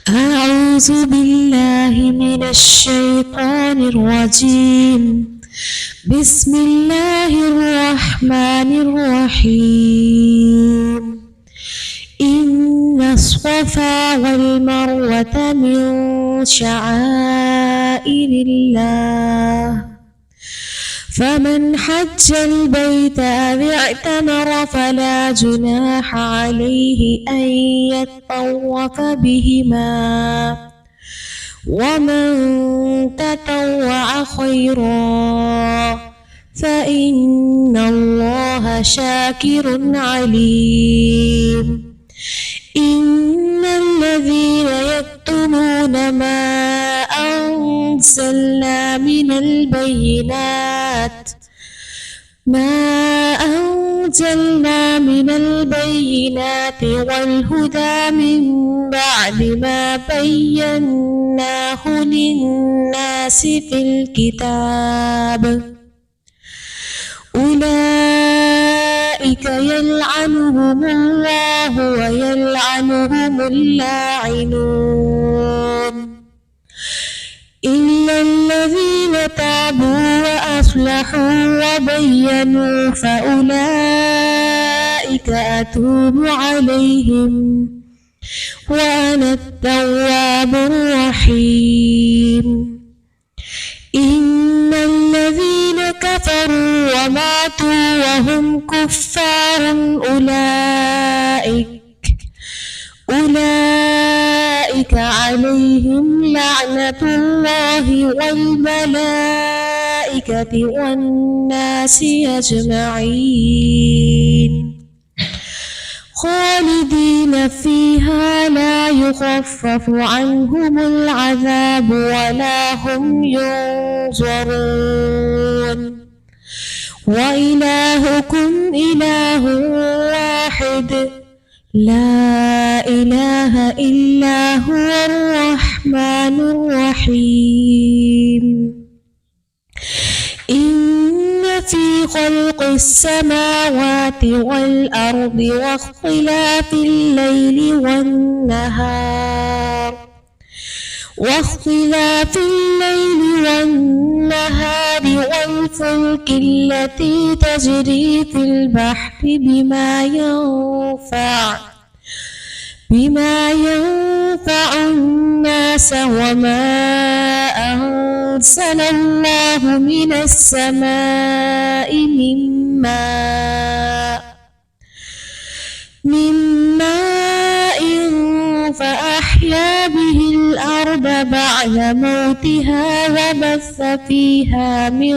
أعوذ بالله من الشيطان الرجيم. بسم الله الرحمن الرحيم. إن الصفا والمروة من شعائر الله، فمن حج البيت أو اعتمر فلا جناح عليه أن يطوف بهما، ومن تطوع خيرا فإن الله شاكر عليم. إن الذين يكتمون ما أنزلنا من البينات والهدى من بعد ما بيناه للناس في الكتاب، أولئك يلعنهم الله ويلعنهم اللاعنون، إلا الذين تابوا وأصلحوا وبينوا فأولئك أتوب عليهم وأنا التواب الرحيم. إن الذين كفروا وماتوا وهم كفار أولئك عليهم لعنة الله والملائكة والناس أجمعين، خالدين فيها لا يخفف عنهم العذاب ولا هم ينظرون. وإلهكم إله واحد لا إله إلا هو الرحمن الرحيم. إن في خلق السماوات والأرض واختلاف الليل والنهار والفلك التي تجري في البحر بما ينفع الناس وما أنزل الله من السماء من ماء فأحيا به الأرض بعد موتها وبث فيها من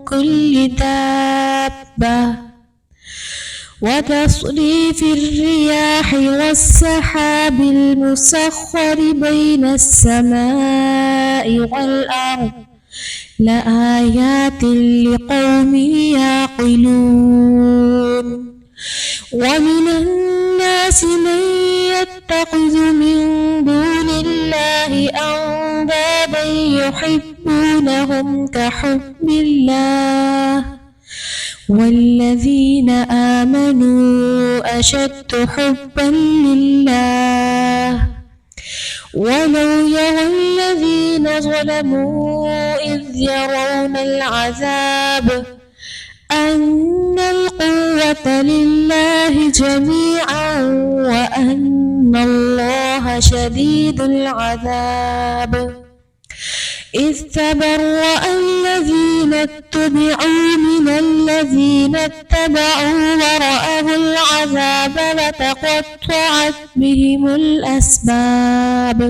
كل دابة، وتصريف الرياح والسحاب المسخر بين السماء والأرض لآيات لقوم يعقلون. ومن الناس من يتخذ من دون الله أندادا يحبونهم كحب الله، والذين آمنوا أشد حبا لله. ولو يرى الذين ظلموا إذ يرون العذاب أن القوة لله جميعا وأن الله شديد العذاب، إذ تبرأ الذين اتبعوا من الذين اتبعوا ورأوا العذاب وتقطعت بهم الأسباب.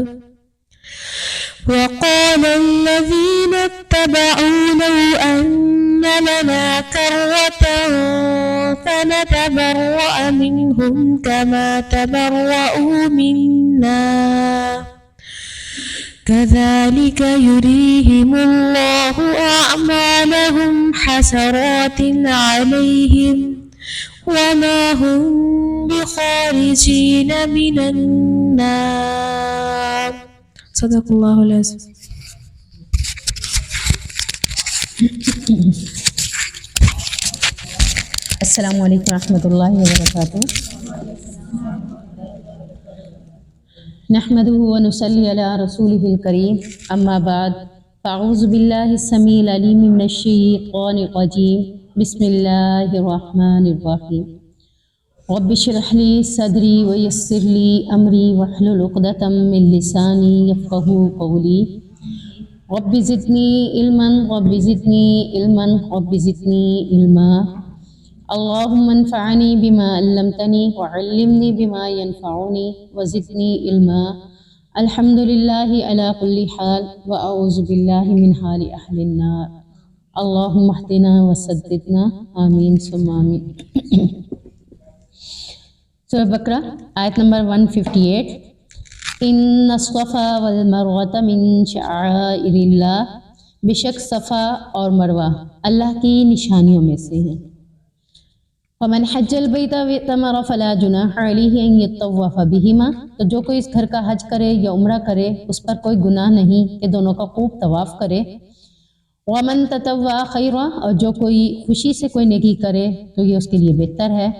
وقال الذين اتبعوا لو أن لنا كرة فنتبرأ منهم كما تبرأوا منا، كذلك يريهم الله أعمالهم حسرات عليهم وما هم بخارجين من النار. صدق الله العظيم. السلام علیکم ورحمۃ اللہ وبرکاتہ. نحمده ونصلي على رسوله الكريم اما بعد فاعوذ بالله السميع العليم من الشيطان الرجيم بسم الله الرحمن الرحيم رب اشرح لي صدري ويسر لي امري واحلل عقدة من لساني يفقهوا قولي رب زدني علما رب زدني علما رب زدني علما اللهم انفعني بما علمتني وعلمني بما ينفعني وزدني علما الحمد لله على كل حال وأعوذ بالله من حال أهل النار اللهم اهدنا وسددنا آمين ثم آمين سورہ بقرہ آیت نمبر 158 ان الصفا والمروہ من شعائر اللہ، بے شک صفا اور مروہ اللہ کی نشانیوں میں سے ہیں۔ ومن حج البیت واعتمر فلا جناح علیہ ان یطوف بہما، تو جو کوئی اس گھر کا حج کرے یا عمرہ کرے اس پر کوئی گناہ نہیں کہ دونوں کا خوب طواف کرے۔ ومن تطوع خیرا، اور جو کوئی خوشی سے کوئی نیکی کرے تو یہ اس کے لیے بہتر ہے۔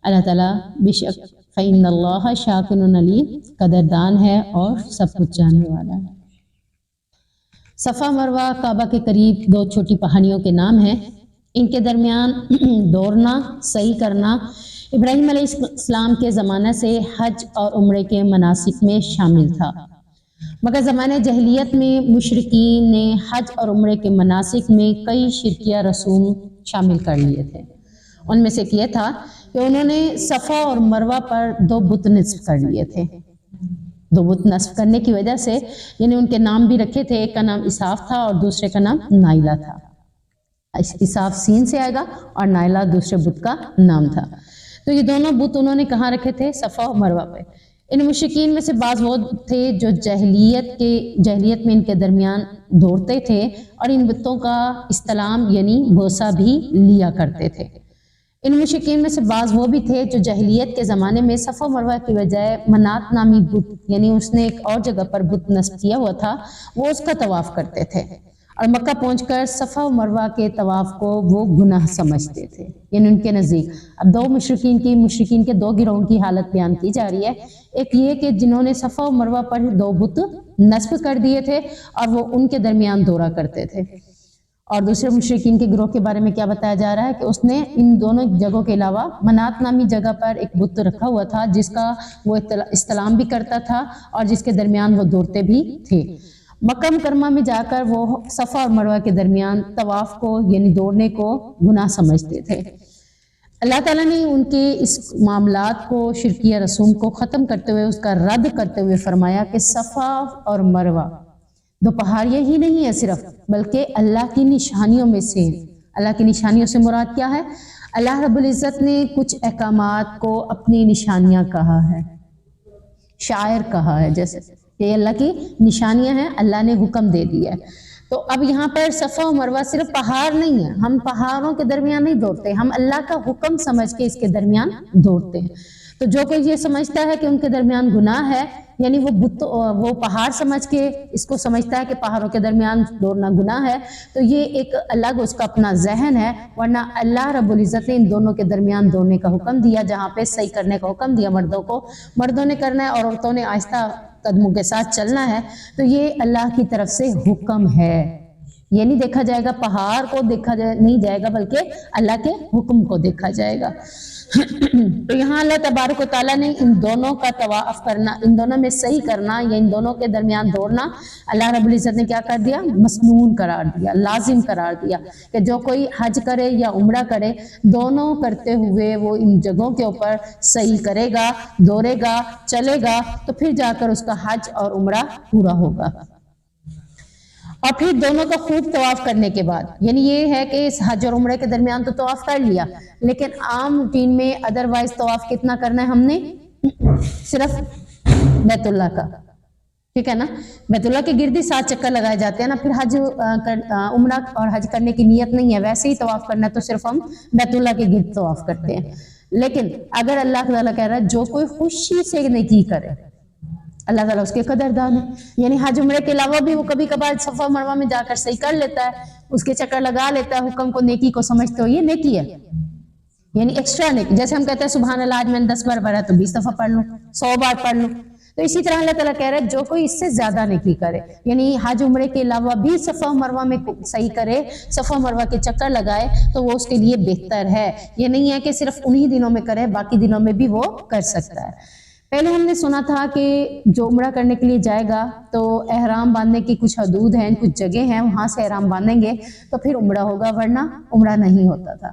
اللہ تعالیٰ بے شک فإن اللہ شاکر علیم، قدردان ہے اور سب کچھ جاننے والا ہے۔ صفا مروہ کعبہ کے قریب دو چھوٹی پہاڑیوں کے نام ہیں۔ ان کے درمیان دوڑنا، صحیح کرنا ابراہیم علیہ السلام کے زمانہ سے حج اور عمرے کے مناسک میں شامل تھا، مگر زمانہ جاہلیت میں مشرکین نے حج اور عمرے کے مناسک میں کئی شرکیہ رسوم شامل کر لیے تھے۔ ان میں سے ایک یہ تھا کہ انہوں نے صفا اور مروہ پر دو بت نصب کر لیے تھے۔ دو بت نصب کرنے کی وجہ سے یعنی ان کے نام بھی رکھے تھے، ایک کا نام اساف تھا اور دوسرے کا نام نائلہ تھا۔ اساف سین سے آئے گا اور نائلہ دوسرے بت کا نام تھا۔ تو یہ دونوں بت انہوں نے کہاں رکھے تھے؟ صفا و مروہ پہ۔ ان مشرکین میں سے بعض وہ تھے جو جاہلیت میں ان کے درمیان دوڑتے تھے اور ان بتوں کا استلام یعنی بوسہ بھی لیا کرتے تھے۔ ان مشرکین میں سے بعض وہ بھی تھے جو جاہلیت کے زمانے میں صفا و مروہ کی بجائے منات نامی بت، یعنی اس نے ایک اور جگہ پر بت نصب کیا ہوا تھا، وہ اس کا طواف کرتے تھے اور مکہ پہنچ کر صفا و مروہ کے طواف کو وہ گناہ سمجھتے تھے، یعنی ان کے نزدیک۔ اب دو مشرکین کے دو گروہوں کی حالت بیان کی جا رہی ہے۔ ایک یہ کہ جنہوں نے صفا و مروہ پر دو بت نصب کر دیے تھے اور وہ ان کے درمیان دورہ کرتے تھے، اور دوسرے مشرکین کے گروہ کے بارے میں کیا بتایا جا رہا ہے کہ اس نے ان دونوں جگہوں کے علاوہ منات نامی جگہ پر ایک بت رکھا ہوا تھا جس کا وہ استلام بھی کرتا تھا اور جس کے درمیان وہ دوڑتے بھی تھے۔ مکہ مکرمہ میں جا کر وہ صفا اور مروہ کے درمیان طواف کو یعنی دوڑنے کو گناہ سمجھتے تھے۔ اللہ تعالیٰ نے ان کے اس معاملات کو، شرکیہ رسوم کو ختم کرتے ہوئے، اس کا رد کرتے ہوئے فرمایا کہ صفا اور مروہ دو پہاڑیاں ہی نہیں ہیں صرف، بلکہ اللہ کی نشانیوں میں سے۔ اللہ کی نشانیوں سے مراد کیا ہے؟ اللہ رب العزت نے کچھ احکامات کو اپنی نشانیاں کہا ہے، شاعر کہا ہے، جیسے کہ اللہ کی نشانیاں ہیں، اللہ نے حکم دے دیا ہے۔ تو اب یہاں پر صفا و مروہ صرف پہاڑ نہیں ہے، ہم پہاڑوں کے درمیان نہیں دوڑتے، ہم اللہ کا حکم سمجھ کے اس کے درمیان دوڑتے ہیں۔ تو جو کوئی یہ سمجھتا ہے کہ ان کے درمیان گناہ ہے، یعنی وہ پہاڑ سمجھ کے اس کو سمجھتا ہے کہ پہاڑوں کے درمیان دوڑنا گناہ ہے، تو یہ ایک الگ اس کا اپنا ذہن ہے، ورنہ اللہ رب العزت نے ان دونوں کے درمیان دوڑنے کا حکم دیا، جہاں پہ صحیح کرنے کا حکم دیا مردوں کو، مردوں نے کرنا ہے اور عورتوں نے آہستہ قدموں کے ساتھ چلنا ہے، تو یہ اللہ کی طرف سے حکم ہے۔ یہ نہیں دیکھا جائے گا، پہاڑ کو دیکھا نہیں جائے گا، بلکہ اللہ کے حکم کو دیکھا جائے گا۔ تو یہاں اللہ تبارک و تعالیٰ نے ان دونوں کا طواف کرنا، ان دونوں میں صحیح کرنا یا ان دونوں کے درمیان دوڑنا، اللہ رب العزت نے کیا کر دیا؟ مسنون قرار دیا، لازم قرار دیا کہ جو کوئی حج کرے یا عمرہ کرے، دونوں کرتے ہوئے وہ ان جگہوں کے اوپر صحیح کرے گا، دوڑے گا، چلے گا، تو پھر جا کر اس کا حج اور عمرہ پورا ہوگا۔ اور پھر دونوں کا خوب طواف کرنے کے بعد، یعنی یہ ہے کہ اس حج اور عمرے کے درمیان تو طواف کر لیا، لیکن عام روٹین میں ادروائز طواف کتنا کرنا ہے ہم نے؟ صرف بیت اللہ کا، ٹھیک ہے نا؟ بیت اللہ کے گرد ہی 7 چکر لگائے جاتے ہیں نا، پھر حج عمرہ اور حج کرنے کی نیت نہیں ہے، ویسے ہی طواف کرنا ہے تو صرف ہم بیت اللہ کے گرد طواف کرتے ہیں۔ لیکن اگر اللہ تعالیٰ کہہ رہا ہے جو کوئی خوشی سے نیکی کرے، اللہ تعالیٰ اس کے قدردان ہے، یعنی حج عمرے کے علاوہ بھی وہ کبھی کبھار صفا مروہ میں جا کر صحیح کر لیتا ہے، اس کے چکر لگا لیتا ہے، حکم کو نیکی کو سمجھتے ہو، یہ نیکی ہے، یعنی ایکسٹرا نیکی۔ جیسے ہم کہتے ہیں سبحان اللہ آج میں نے 10 بار پڑھا تو 20 دفعہ پڑھ لوں، 100 بار پڑھ لوں، تو اسی طرح اللہ تعالیٰ کہہ رہا ہے جو کوئی اس سے زیادہ نیکی کرے، یعنی حج عمرے کے علاوہ بھی صفا و مروہ میں صحیح کرے، صفا و مروہ کے چکر لگائے تو وہ اس کے لیے بہتر ہے۔ یہ نہیں ہے کہ صرف انہی دنوں میں کرے، باقی دنوں میں بھی وہ کر سکتا ہے۔ پہلے ہم نے سنا تھا کہ جو عمرہ کرنے کے لیے جائے گا تو احرام باندھنے کی کچھ حدود ہیں، کچھ جگہ ہیں، وہاں سے احرام باندھیں گے تو پھر عمرہ ہوگا، ورنہ عمرہ نہیں ہوتا تھا۔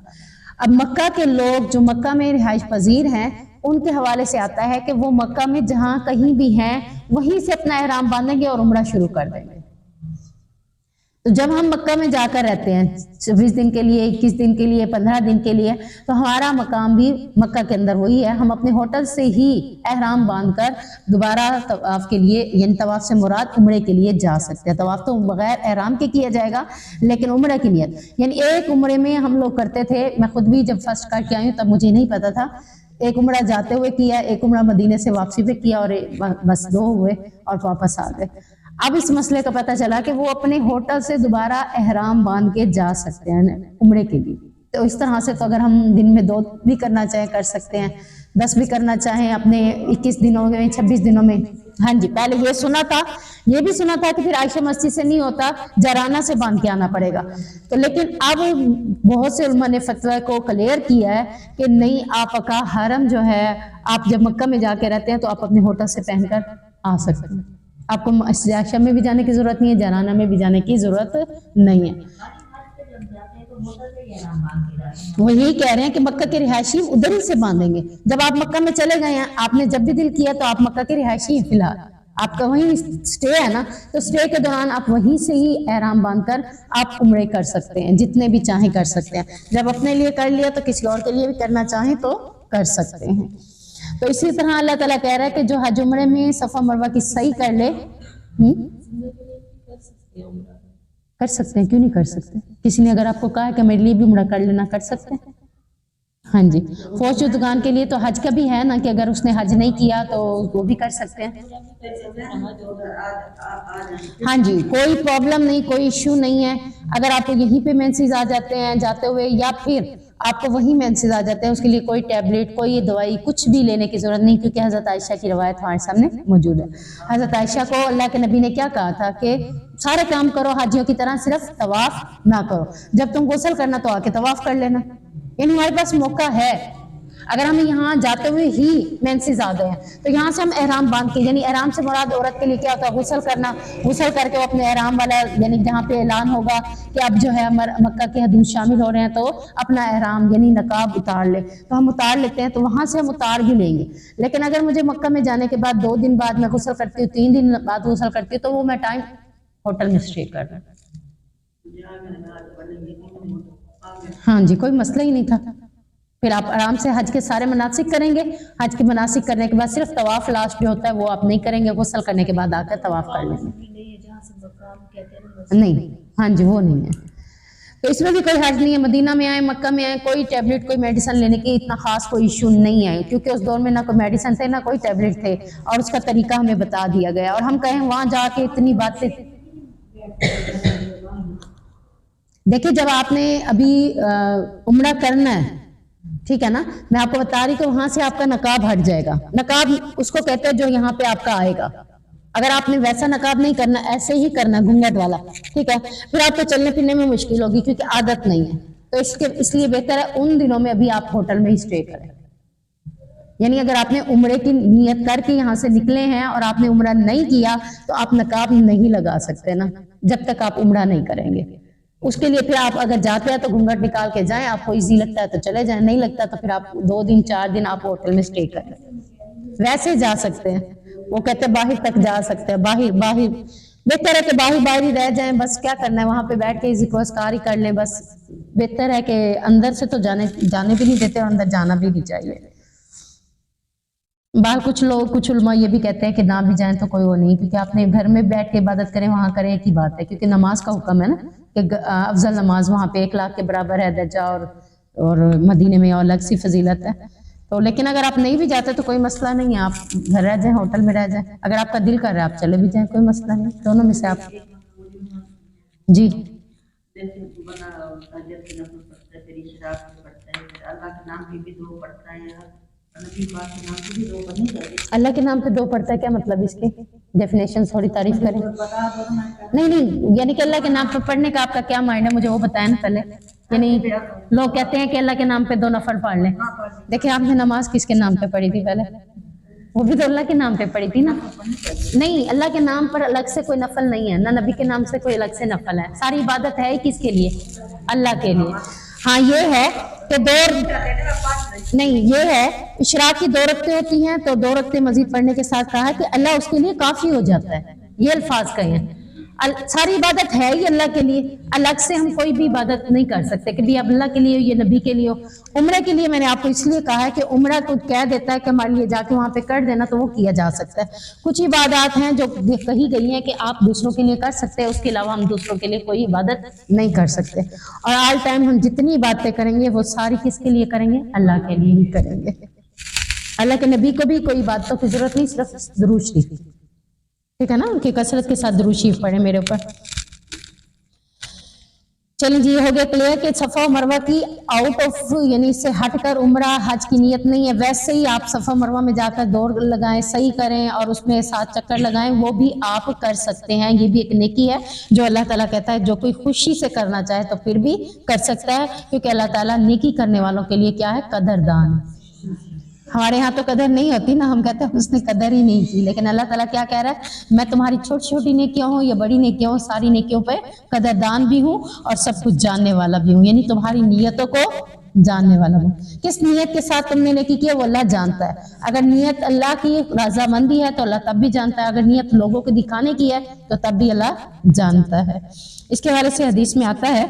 اب مکہ کے لوگ جو مکہ میں رہائش پذیر ہیں ان کے حوالے سے آتا ہے کہ وہ مکہ میں جہاں کہیں بھی ہیں وہیں سے اپنا احرام باندھیں گے اور عمرہ شروع کر دیں گے۔ تو جب ہم مکہ میں جا کر رہتے ہیں 26 دن کے لیے، 21 دن کے لیے، 15 دن کے لیے، تو ہمارا مقام بھی مکہ کے اندر وہی ہے۔ ہم اپنے ہوٹل سے ہی احرام باندھ کر دوبارہ طواف کے لیے، یعنی طواف سے مراد عمرے کے لیے جا سکتے ہیں۔ طواف تو بغیر احرام کے کیا جائے گا، لیکن عمرے کی نیت، یعنی ایک عمرے میں ہم لوگ کرتے تھے، میں خود بھی جب فرسٹ کر کے آئی ہوں تب مجھے نہیں پتا تھا، ایک عمرہ جاتے ہوئے کیا، ایک عمرہ مدینے سے واپسی پہ کیا، اور بس 2 ہوئے اور واپس آ گئے۔ اب اس مسئلے کا پتہ چلا کہ وہ اپنے ہوٹل سے دوبارہ احرام باندھ کے جا سکتے ہیں عمرے کے لیے۔ تو اس طرح سے تو اگر ہم دن میں 2 بھی کرنا چاہیں کر سکتے ہیں، 10 بھی کرنا چاہیں اپنے 21 دنوں میں، 26 دنوں میں۔ ہاں جی، پہلے یہ سنا تھا، یہ بھی سنا تھا کہ پھر عائشہ مسجد سے نہیں ہوتا، جرانہ سے باندھ کے آنا پڑے گا۔ تو لیکن اب بہت سے علماء نے فتویٰ کو کلیئر کیا ہے کہ نہیں، آپ کا حرم جو ہے، آپ جب مکہ میں جا کے رہتے ہیں تو آپ اپنے ہوٹل سے پہن کر آ سکتے ہیں۔ آپ کو مسجد عائشہ میں بھی جانے کی ضرورت نہیں ہے، جرانہ میں بھی جانے کی ضرورت نہیں ہے۔ وہ یہی کہہ رہے ہیں کہ مکہ کے رہائشی ادھر ہی سے باندھیں گے۔ جب آپ مکہ میں چلے گئے ہیں، آپ نے جب بھی دل کیا تو آپ مکہ کے رہائشی ہیں، فی الحال آپ کا وہیں سٹے ہے نا، تو سٹے کے دوران آپ وہیں سے ہی احرام باندھ کر آپ عمرے کر سکتے ہیں، جتنے بھی چاہیں کر سکتے ہیں۔ جب اپنے لیے کر لیا تو کسی اور کے لیے بھی کرنا چاہیں تو کر سکتے ہیں۔ تو اسی طرح اللہ تعالیٰ کہہ رہا ہے کہ جو حج عمرے میں صفا مروہ کی صحیح کر لے، کر سکتے ہیں، کیوں نہیں کر سکتے؟ کسی نے اگر آپ کو کہا ہے کہ میرے لیے بھی عمرہ کر لینا، کر سکتے ہیں۔ ہاں جی، فوج شدگان کے لیے تو حج کا بھی ہے نا کہ اگر اس نے حج نہیں کیا تو وہ بھی کر سکتے ہیں۔ ہاں جی، کوئی پرابلم نہیں، کوئی ایشو نہیں ہے۔ اگر آپ کو یہیں پہ مینسز آ جاتے ہیں جاتے ہوئے، یا پھر آپ کو وہی مینسز آ جاتے ہیں، اس کے لیے کوئی ٹیبلٹ، کوئی دوائی، کچھ بھی لینے کی ضرورت نہیں، کیونکہ حضرت عائشہ کی روایت ہمارے سامنے موجود ہے۔ حضرت عائشہ کو اللہ کے نبی نے کیا کہا تھا کہ سارے کام کرو حاجیوں کی طرح، صرف طواف نہ کرو، جب تم غسل کرنا تو آ کے طواف کر لینا۔ یعنی ہمارے پاس موقع ہے، اگر ہم یہاں جاتے ہوئے ہی مینسز آ گئے ہیں تو یہاں سے ہم احرام باندھ کے، یعنی احرام سے مراد عورت کے لیے کیا ہوتا ہے؟ غسل کرنا، غسل کر کے وہ اپنے احرام والا، یعنی جہاں پہ اعلان ہوگا کہ اب جو ہے مکہ کے حدود شامل ہو رہے ہیں تو اپنا احرام یعنی نقاب اتار لے، تو ہم اتار لیتے ہیں، تو وہاں سے ہم اتار بھی لیں گے۔ لیکن اگر مجھے مکہ میں جانے کے بعد 2 دن بعد میں غسل کرتی ہوں، 3 دن بعد غسل کرتی ہوں، تو وہ میں ٹائم ہوٹل میں اسٹے کر رہا ہوں۔ ہاں جی، کوئی مسئلہ ہی نہیں تھا۔ پھر آپ آرام سے حج کے سارے مناسک کریں گے۔ حج کے مناسک کرنے کے بعد صرف طواف لاسٹ جو ہوتا ہے وہ آپ نہیں کریں گے، غسل کرنے کے بعد آ کر طواف کر لیں گے۔ نہیں، ہاں جی، وہ نہیں ہے۔ تو اس میں بھی کوئی حرج نہیں ہے، مدینہ میں آئیں، مکہ میں آئیں، کوئی ٹیبلٹ، کوئی میڈیسن لینے کی اتنا خاص کوئی ایشو نہیں ہے، کیونکہ اس دور میں نہ کوئی میڈیسن تھے نہ کوئی ٹیبلٹ تھے، اور اس کا طریقہ ہمیں بتا دیا گیا۔ اور ہم کہیں وہاں جا کے اتنی باتیں، دیکھیں جب آپ نے ابھی عمرہ کرنا ہے، ٹھیک ہے نا، میں آپ کو بتا رہی کہ وہاں سے آپ کا نقاب ہٹ جائے گا۔ نقاب اس کو کہتے ہیں جو یہاں پہ آپ کا آئے گا۔ اگر آپ نے ویسا نقاب نہیں کرنا، ایسے ہی کرنا گھونگھٹ والا، ٹھیک ہے، پھر آپ کو چلنے پھرنے میں مشکل ہوگی کیونکہ عادت نہیں ہے۔ تو اس لیے بہتر ہے ان دنوں میں ابھی آپ ہوٹل میں ہی اسٹے کریں۔ یعنی اگر آپ نے عمرے کی نیت کر کے یہاں سے نکلے ہیں اور آپ نے عمرہ نہیں کیا تو آپ نقاب نہیں لگا سکتے نا، جب تک آپ عمرہ نہیں کریں گے۔ اس کے لیے پھر آپ اگر جاتے ہیں تو گھونگھٹ نکال کے جائیں، آپ کو ایزی لگتا ہے تو چلے جائیں، نہیں لگتا تو پھر آپ 2 دن 4 دن آپ ہوٹل میں اسٹے کریں۔ ویسے جا سکتے ہیں، وہ کہتے ہیں باہر تک جا سکتے ہیں، باہر بہتر ہے کہ باہر ہی رہ جائیں، بس کیا کرنا ہے وہاں پہ بیٹھ کے ذکر و اذکار ہی کر لیں، بس بہتر ہے کہ اندر سے تو جانے بھی نہیں دیتے اور اندر جانا بھی نہیں چاہیے۔ باہر کچھ علماء یہ بھی کہتے ہیں کہ نہ بھی جائیں تو کوئی وہ نہیں، کیونکہ آپ نے گھر میں بیٹھ کے عبادت کریں وہاں کریں ایک ہی بات ہے، کیونکہ نماز کا حکم ہے نا کہ افضل نماز وہاں پہ 1 لاکھ کے برابر ہے درجہ، اور مدینے میں الگ سی فضیلت ہے۔ تو لیکن اگر آپ نہیں بھی جاتے تو کوئی مسئلہ نہیں ہے، آپ گھر رہ جائیں، ہوٹل میں رہ جائیں، اگر آپ کا دل کر رہا ہے آپ چلے بھی جائیں، کوئی مسئلہ نہیں، دونوں میں سے آپ جی اللہ کے نام پہ دو پڑھتا ہے، کیا مطلب اس کے ڈیفینیشن تھوڑی تعریف کریں؟ نہیں، یعنی کہ اللہ کے نام پہ پڑھنے کا آپ کا کیا مائنڈ ہے، مجھے وہ بتائیں نا پہلے۔ یعنی لوگ کہتے ہیں کہ اللہ کے نام پہ 2 نفل پڑھ لیں۔ دیکھیں آپ نے نماز کس کے نام پہ پڑھی تھی پہلے؟ وہ بھی تو اللہ کے نام پہ پڑھی تھی نا۔ نہیں، اللہ کے نام پر الگ سے کوئی نفل نہیں ہے، نہ نبی کے نام سے کوئی الگ سے نفل ہے، ساری عبادت ہے کس کے لیے؟ اللہ کے لیے۔ ہاں یہ ہے کہ نہیں، یہ ہے اشراق کی 2 رکعتیں ہوتی ہیں تو 2 رکعتیں مزید پڑھنے کے ساتھ کہا ہے کہ اللہ اس کے لیے کافی ہو جاتا ہے، یہ الفاظ کہے ہیں۔ ساری عبادت ہے ہی اللہ کے لیے، الگ سے ہم کوئی بھی عبادت نہیں کر سکتے کہ بھی اب اللہ کے لیے ہو، یہ نبی کے لیے ہو۔ عمرے کے لیے میں نے آپ کو اس لیے کہا ہے کہ عمرہ کو کہہ دیتا ہے کہ ہمارے لیے جا کے وہاں پہ کر دینا، تو وہ کیا جا سکتا ہے۔ کچھ عبادات ہیں جو کہی گئی ہیں کہ آپ دوسروں کے لیے کر سکتے ہیں، اس کے علاوہ ہم دوسروں کے لیے کوئی عبادت نہیں کر سکتے۔ اور آل ٹائم ہم جتنی عبادتیں کریں گے وہ ساری کس کے لیے کریں گے؟ اللہ کے لیے ہی کریں گے۔ اللہ کے نبی کو بھی کوئی عبادتوں کی ضرورت نہیں، صرف درود شریف، ٹھیک ہے نا، ان کی کثرت کے ساتھ درود شریف پڑھیں میرے اوپر۔ چلیں جی، ہو گیا کلیئر کہ صفا و مروہ کی آؤٹ آف یعنی اس سے ہٹ کر عمرہ حج کی نیت نہیں ہے، ویسے ہی آپ صفا و مروہ میں جا کر دوڑ لگائیں، صحیح کریں اور اس میں 7 چکر لگائیں، وہ بھی آپ کر سکتے ہیں۔ یہ بھی ایک نیکی ہے جو اللہ تعالیٰ کہتا ہے جو کوئی خوشی سے کرنا چاہے تو پھر بھی کر سکتا ہے، کیونکہ اللہ تعالیٰ نیکی کرنے والوں کے لیے کیا ہے؟ قدردان۔ ہمارے ہاں تو قدر نہیں ہوتی نا، ہم کہتے ہیں اس نے قدر ہی نہیں کی، لیکن اللہ تعالیٰ کیا کہہ رہا ہے؟ میں تمہاری چھوٹی چھوٹی نیکیاں ہوں یا بڑی نیکیاں ہوں، ساری نیکیوں پہ قدردان بھی ہوں اور سب کچھ جاننے والا بھی ہوں، یعنی تمہاری نیتوں کو جاننے والا ہوں۔ کس نیت کے ساتھ تم نے نیکی کی ہے وہ اللہ جانتا ہے۔ اگر نیت اللہ کی رضامندی ہے تو اللہ تب بھی جانتا ہے، اگر نیت لوگوں کو دکھانے کی ہے تو تب بھی اللہ جانتا ہے۔ اس کے حوالے سے حدیث میں آتا ہے،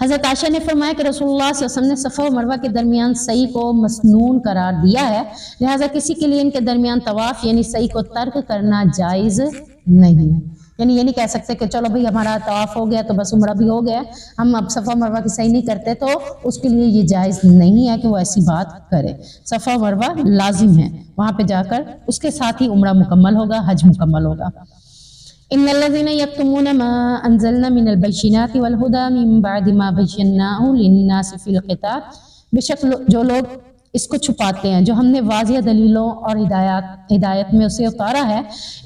حضرت عائشہ نے فرمایا کہ رسول اللہ صلی اللہ علیہ وسلم نے صفا و مروہ کے درمیان سعی کو مسنون قرار دیا ہے، لہٰذا کسی کے لیے ان کے درمیان طواف یعنی سعی کو ترک کرنا جائز نہیں ہے۔ یعنی یہ نہیں کہہ سکتے کہ چلو بھئی ہمارا طواف ہو گیا تو بس عمرہ بھی ہو گیا، ہم اب صفا و مروہ کی سعی نہیں کرتے، تو اس کے لیے یہ جائز نہیں ہے کہ وہ ایسی بات کرے۔ صفا و مروہ لازم ہے، وہاں پہ جا کر اس کے ساتھ ہی عمرہ مکمل ہوگا، حج مکمل ہوگا۔ ان الذين يكتمون ما انزلنا من البينات والهدى من بعد ما بيناه للناس في الكتاب، بے شک جو لوگ اس کو چھپاتے ہیں جو ہم نے واضح دلیلوں اور ہدایت میں اسے اتارا ہے،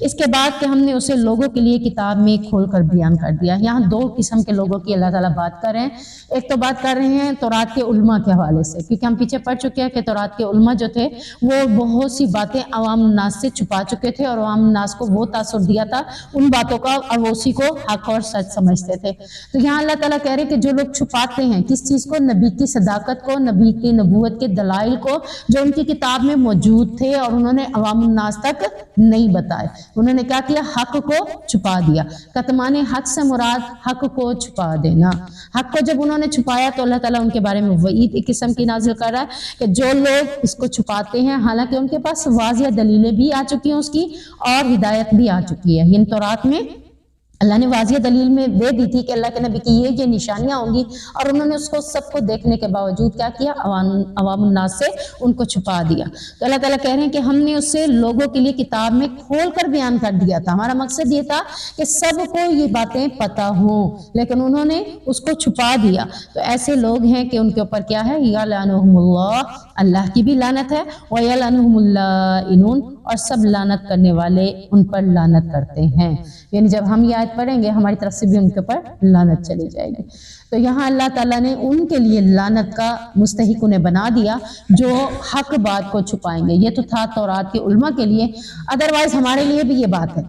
اس کے بعد کہ ہم نے اسے لوگوں کے لیے کتاب میں کھول کر بیان کر دیا۔ یہاں 2 قسم کے لوگوں کی اللہ تعالیٰ بات کر رہے ہیں۔ ایک تو بات کر رہے ہیں تورات کے علماء کے حوالے سے، کیونکہ ہم پیچھے پڑھ چکے ہیں کہ تورات کے علماء جو تھے وہ بہت سی باتیں عوام الناس سے چھپا چکے تھے اور عوام الناس کو وہ تاثر دیا تھا ان باتوں کا، اور وہ اسی کو حق اور سچ سمجھتے تھے۔ تو یہاں اللہ تعالیٰ کہہ رہے ہیں کہ جو لوگ چھپاتے ہیں کس چیز کو؟ نبی کی صداقت کو، نبی کی نبوت کے دلائل کو جو ان کی کتاب میں موجود تھے اور انہوں نے عوام الناس تک نہیں بتائے۔ انہوں نے کیا کیا؟ حق کو چھپا دیا۔ کتمان حق سے مراد حق کو چھپا دینا۔ حق کو جب انہوں نے چھپایا تو اللہ تعالیٰ ان کے بارے میں وعید ایک قسم کی نازل کر رہا ہے کہ جو لوگ اس کو چھپاتے ہیں حالانکہ ان کے پاس واضح دلیلیں بھی آ چکی ہیں اس کی اور ہدایت بھی آ چکی ہے۔ یعنی تورات میں اللہ نے واضح دلیل میں دے دی تھی کہ اللہ کے نبی کی یہ نشانیاں ہوں گی، اور انہوں نے اس کو سب کو دیکھنے کے باوجود کیا کیا؟ عوام الناس سے ان کو چھپا دیا۔ تو اللہ تعالیٰ کہہ رہے ہیں کہ ہم نے اسے لوگوں کے لیے کتاب میں کھول کر بیان کر دیا تھا۔ ہمارا مقصد یہ تھا کہ سب کو یہ باتیں پتہ ہوں، لیکن انہوں نے اس کو چھپا دیا۔ تو ایسے لوگ ہیں کہ ان کے اوپر کیا ہے؟ یلعنہم اللہ، اللہ کی بھی لعنت ہے، ویلعنہم اللائنون، اور سب لعنت کرنے والے ان پر لعنت کرتے ہیں۔ یعنی جب ہم یہ آیت پڑھیں گے ہماری طرف سے بھی ان کے اوپر لعنت چلی جائے گی۔ تو یہاں اللہ تعالیٰ نے ان کے لیے لعنت کا مستحق انہیں بنا دیا جو حق بات کو چھپائیں گے۔ یہ تو تھا تورات کے علماء کے لیے، ادروائز ہمارے لیے بھی یہ بات ہے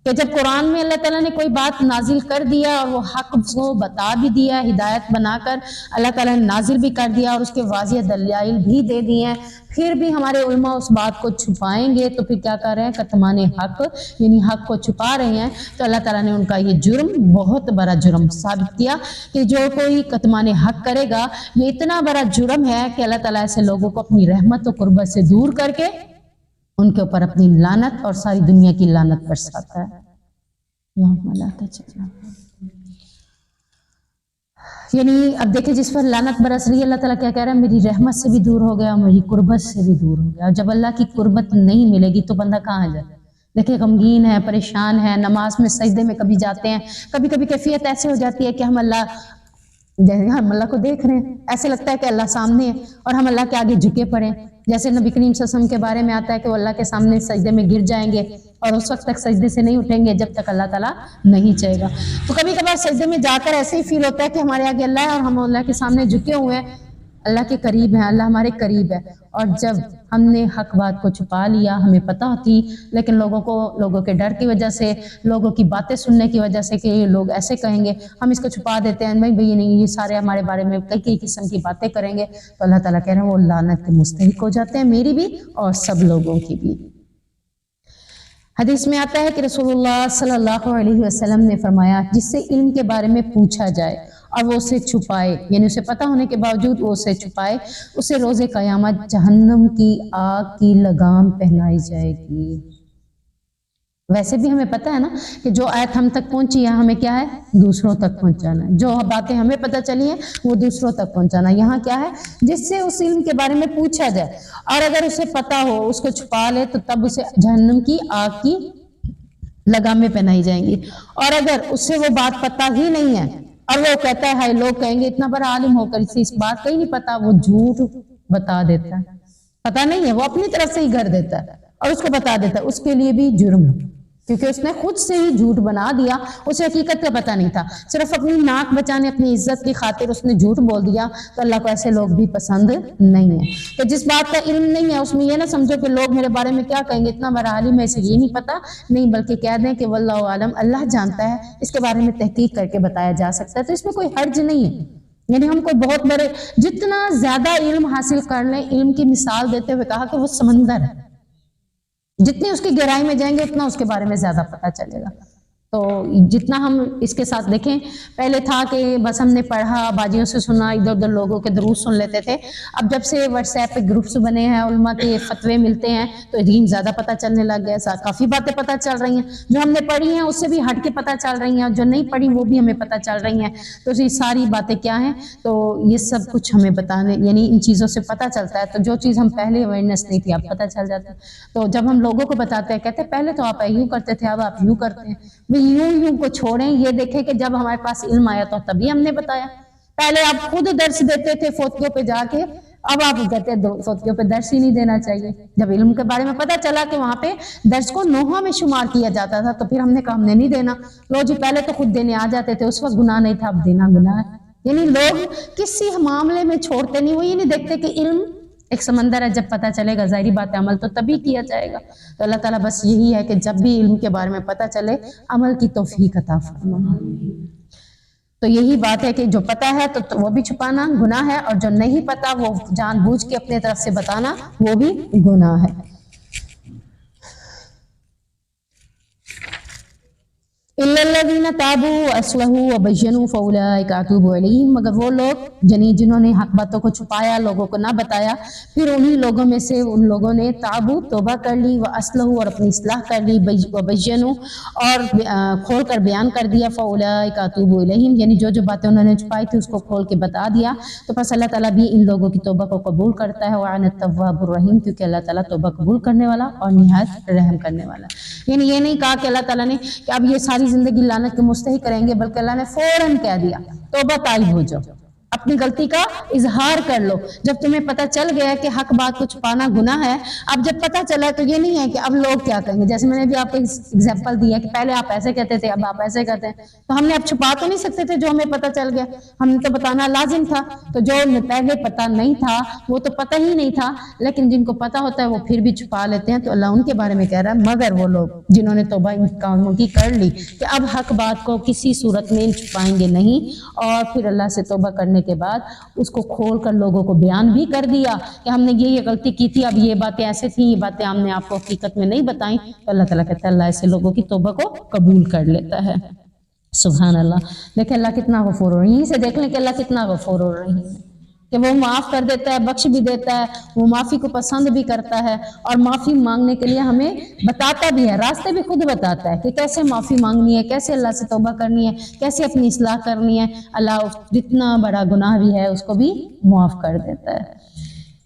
کہ جب قرآن میں اللہ تعالیٰ نے کوئی بات نازل کر دیا اور وہ حق کو بتا بھی دیا، ہدایت بنا کر اللہ تعالیٰ نے نازل بھی کر دیا اور اس کے واضح دلائل بھی دے دیے ہیں، پھر بھی ہمارے علماء اس بات کو چھپائیں گے تو پھر کیا کر رہے ہیں؟ کتمان حق، یعنی حق کو چھپا رہے ہیں۔ تو اللہ تعالیٰ نے ان کا یہ جرم، بہت بڑا جرم ثابت کیا کہ جو کوئی کتمان حق کرے گا یہ اتنا بڑا جرم ہے کہ اللہ تعالیٰ ایسے لوگوں کو اپنی رحمت و قربت سے دور کر کے ان کے اوپر اپنی لعنت اور ساری دنیا کی لعنت برساتا ہے۔ اللہم لا تجعلنا، یعنی اب دیکھیں جس پر لعنت برس رہی ہے اللہ تعالیٰ کیا کہہ رہا ہے؟ میری رحمت سے بھی دور ہو گیا اور میری قربت سے بھی دور ہو گیا۔ اور جب اللہ کی قربت نہیں ملے گی تو بندہ کہاں جائے؟ دیکھیں غمگین ہے، پریشان ہے، نماز میں سجدے میں کبھی جاتے ہیں، کبھی کبھی کیفیت ایسے ہو جاتی ہے کہ ہم اللہ جیسے ہم اللہ کو دیکھ رہے ہیں، ایسے لگتا ہے کہ اللہ سامنے ہے اور ہم اللہ کے آگے جھکے پڑے ہیں. جیسے نبی کریم صلی اللہ علیہ وسلم کے بارے میں آتا ہے کہ وہ اللہ کے سامنے سجدے میں گر جائیں گے اور اس وقت تک سجدے سے نہیں اٹھیں گے جب تک اللہ تعالیٰ نہیں چاہے گا. تو کبھی کبھار سجدے میں جا کر ایسے ہی فیل ہوتا ہے کہ ہمارے آگے اللہ ہے اور ہم اللہ کے سامنے جھکے ہوئے ہیں، اللہ کے قریب ہیں، اللہ ہمارے قریب ہے. اور جب ہم نے حق بات کو چھپا لیا، ہمیں پتہ ہوتی لیکن لوگوں کے ڈر کی وجہ سے، لوگوں کی باتیں سننے کی وجہ سے کہ یہ لوگ ایسے کہیں گے، ہم اس کو چھپا دیتے ہیں، بھائی نہیں، یہ سارے ہمارے بارے میں کئی قسم کی باتیں کریں گے. تو اللہ تعالیٰ کہہ رہے ہیں وہ لعنت کے مستحق ہو جاتے ہیں، میری بھی اور سب لوگوں کی بھی. حدیث میں آتا ہے کہ رسول اللہ صلی اللہ علیہ وسلم نے فرمایا جس سے علم کے بارے میں پوچھا جائے اور وہ اسے چھپائے، یعنی اسے پتہ ہونے کے باوجود وہ اسے چھپائے، اسے روز قیامت جہنم کی آگ کی لگام پہنائی جائے گی. ویسے بھی ہمیں پتہ ہے نا کہ جو آیت ہم تک پہنچی ہے ہمیں کیا ہے؟ دوسروں تک پہنچانا ہے. جو باتیں ہمیں پتہ چلی ہیں وہ دوسروں تک پہنچانا. یہاں کیا ہے؟ جس سے اس علم کے بارے میں پوچھا جائے اور اگر اسے پتہ ہو، اس کو چھپا لے، تو تب اسے جہنم کی آگ کی لگامیں پہنائی جائیں گی. اور اگر اس سے وہ بات پتہ ہی نہیں ہے اور وہ کہتا ہے ہائے، لوگ کہیں گے اتنا بڑا عالم ہو کر اسے اس بات کا ہی نہیں پتہ، وہ جھوٹ بتا دیتا ہے. پتہ نہیں ہے، وہ اپنی طرف سے ہی گھڑ دیتا ہے اور اس کو بتا دیتا ہے، اس کے لیے بھی جرم ہے، کیونکہ اس نے خود سے ہی جھوٹ بنا دیا. اسے حقیقت کا پتہ نہیں تھا، صرف اپنی ناک بچانے، اپنی عزت کی خاطر اس نے جھوٹ بول دیا. تو اللہ کو ایسے لوگ بھی پسند نہیں ہیں. تو جس بات کا علم نہیں ہے اس میں یہ نہ سمجھو کہ لوگ میرے بارے میں کیا کہیں گے، اتنا بڑا عالم ہے اسے یہ نہیں پتہ. نہیں، بلکہ کہہ دیں کہ واللہ عالم، اللہ جانتا ہے، اس کے بارے میں تحقیق کر کے بتایا جا سکتا ہے. تو اس میں کوئی حرج نہیں ہے. یعنی ہم کوئی بہت بڑے، جتنا زیادہ علم حاصل کر لیں، علم کی مثال دیتے ہوئے کہا کہ وہ سمندر ہے، جتنی اس کی گہرائی میں جائیں گے اتنا اس کے بارے میں زیادہ پتہ چلے گا. تو جتنا ہم اس کے ساتھ دیکھیں، پہلے تھا کہ بس ہم نے پڑھا، باجیوں سے سنا، ادھر ادھر لوگوں کے دروس سن لیتے تھے. اب جب سے واٹس ایپ پہ گروپس بنے ہیں، علماء کے فتوے ملتے ہیں، تو دین زیادہ پتہ چلنے لگ گیا. کافی باتیں پتہ چل رہی ہیں جو ہم نے پڑھی ہیں اس سے بھی ہٹ کے پتہ چل رہی ہیں، جو نہیں پڑھی وہ بھی ہمیں پتہ چل رہی ہیں. تو یہ ساری باتیں کیا ہیں؟ تو یہ سب کچھ ہمیں بتانے، یعنی ان چیزوں سے پتہ چلتا ہے. تو جو چیز ہم پہلے اویئرنیس نہیں تھی اب پتہ چل جاتا ہے. تو جب ہم لوگوں کو بتاتے ہیں، کہتے ہیں پہلے تو آپ یوں کرتے تھے، اب آپ یوں کرتے ہیں. یوں کو چھوڑیں، یہ دیکھیں کہ جب ہمارے پاس علم آیا تو تبھی ہم نے بتایا. پہلے آپ خود درس دیتے تھے فوتیوں پہ جا کے، اب آپ کہتے ہیں فوتیوں پہ درس ہی نہیں دینا چاہیے. جب علم کے بارے میں پتہ چلا کہ وہاں پہ درس کو نوحہ میں شمار کیا جاتا تھا تو پھر ہم نے کہا ہم نے نہیں دینا. لو جی، پہلے تو خود دینے آ جاتے تھے، اس وقت گناہ نہیں تھا، اب دینا گناہ ہے. یعنی لوگ کسی معاملے میں چھوڑتے نہیں، وہ یہ نہیں دیکھتے کہ علم ایک سمندر ہے، جب پتہ چلے گا ظاہری بات ہے عمل تو تبھی کیا جائے گا. تو اللہ تعالیٰ بس یہی ہے کہ جب بھی علم کے بارے میں پتہ چلے عمل کی توفیق عطا فرمائے. تو یہی بات ہے کہ جو پتہ ہے تو وہ بھی چھپانا گناہ ہے، اور جو نہیں پتہ وہ جان بوجھ کے اپنے طرف سے بتانا وہ بھی گناہ ہے. إِلَّا الَّذِينَ تَابُوا وَأَصْلَحُوا وَبَيَّنُوا فَأُولَٰئِكَ أَتُوبُ عَلَيْهِمْ. مگر وہ لوگ جنہوں نے حق باتوں کو چھپایا، لوگوں کو نہ بتایا، پھر انہی لوگوں میں سے ان لوگوں نے تابو، توبہ کر لی، وَأَصْلَحُوا اور اپنی اصلاح کر لی، وَبَيَّنُوا اور کھول کر بیان کر دیا، فَأُولَٰئِكَ أَتُوبُ عَلَيْهِمْ یعنی جو باتیں انہوں نے چھپائی تھی اس کو کھول کے بتا دیا. تو پس اللہ تعالیٰ بھی ان لوگوں کی توبہ کو قبول کرتا ہے. وَأَنَا التَّوَّابُ الرَّحِيمُ کیونکہ اللہ تعالیٰ توبہ قبول کرنے والا اور نہایت رحم کرنے والا. یعنی یہ نہیں کہا کہ اللہ تعالیٰ نے کہ اب یہ ساری زندگی لعنت کے مستحق کریں گے، بلکہ اللہ نے فوراً کہہ دیا توبہ طائب ہو جاؤ، اپنی غلطی کا اظہار کر لو. جب تمہیں پتہ چل گیا کہ حق بات کو چھپانا گناہ ہے، اب جب پتہ چلا تو یہ نہیں ہے کہ اب لوگ کیا کہیں گے. جیسے میں نے بھی آپ کو ایگزامپل دیا کہ پہلے آپ ایسے کہتے تھے، اب آپ ایسے کہتے ہیں، تو ہم نے اب چھپا تو نہیں سکتے تھے جو ہمیں پتہ چل گیا، ہم نے تو بتانا لازم تھا. تو جو پہلے پتہ نہیں تھا وہ تو پتہ ہی نہیں تھا، لیکن جن کو پتہ ہوتا ہے وہ پھر بھی چھپا لیتے ہیں. تو اللہ ان کے بارے میں کہہ رہا ہے مگر وہ لوگ جنہوں نے توبہ ان کاموں کی کر لی کہ اب حق بات کو کسی صورت میں چھپائیں گے نہیں، اور پھر اللہ سے توبہ کرنے کے بعد اس کو کھول کر لوگوں کو بیان بھی کر دیا کہ ہم نے یہ غلطی کی تھی، اب یہ باتیں ایسے تھیں، یہ باتیں ہم نے آپ کو حقیقت میں نہیں بتائیں. تو اللہ تعالیٰ کہتا ہے اللہ ایسے لوگوں کی توبہ کو قبول کر لیتا ہے. سبحان اللہ. دیکھیں اللہ کتنا غفور الرحیم. یہیں سے دیکھ لیں کہ اللہ کتنا غفور الرحیم ہے کہ وہ معاف کر دیتا ہے، بخش بھی دیتا ہے، وہ معافی کو پسند بھی کرتا ہے، اور معافی مانگنے کے لیے ہمیں بتاتا بھی ہے، راستے بھی خود بتاتا ہے کہ کیسے معافی مانگنی ہے، کیسے اللہ سے توبہ کرنی ہے، کیسے اپنی اصلاح کرنی ہے. اللہ جتنا بڑا گناہ بھی ہے اس کو بھی معاف کر دیتا ہے.